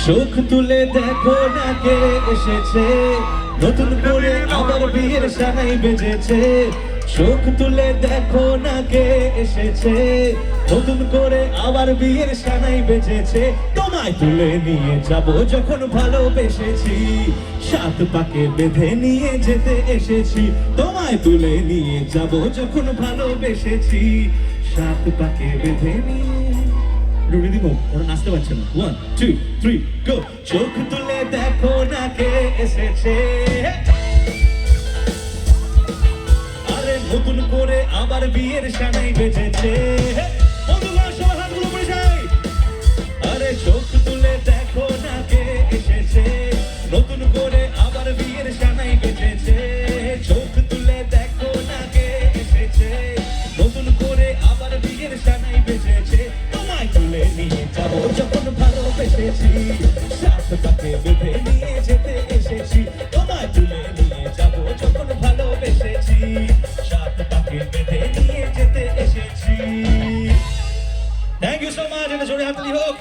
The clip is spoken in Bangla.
চোখ তুলে দেখো না কে এসেছে, নতুন করে আবার বিয়ের সানাই বেজেছে। চোখ তুলে দেখো না কে এসেছে, নতুন করে আবার বিয়ের সানাই বেজেছে। তোমায় তুলে নিয়ে যাব যখন ভালোবেসেছি, সাত পাকে বেঁধে নিয়ে যেতে এসেছি। তোমায় তুলে নিয়ে যাব যখন ভালোবেসেছি, সাত পাকে বেঁধে নিয়ে। রিদিম ওরা নাচতে পারছে না। 1 2 3 গো। চোখ তুলে দেখো না কে এসেছে, আরে নতুন করে আবার বিয়ের সানাই বেজেছে। বন্ধুরা সবার হাতগুলো পড়ে যায়। আরে চোখ তুলে দেখো না কে এসেছে, নতুন করে আবার বিয়ের সানাই বেজেছে। চোখ তুলে দেখো না কে এসেছে, নতুন করে আবার বিয়ের সানাই বেজেছে। তোমায় তুলে নিয়ে যাবো যখন ভালোবেসেছি, সাত পাকে বেঁধে নিয়ে যেতে এসেছি। তোমায় তুলে নিয়ে যাবো যখন ভালোবেসেছি, সাত পাকে বেঁধে নিয়ে যেতে এসেছি। Thank you so much. এটা জোরে হাততালি হোক।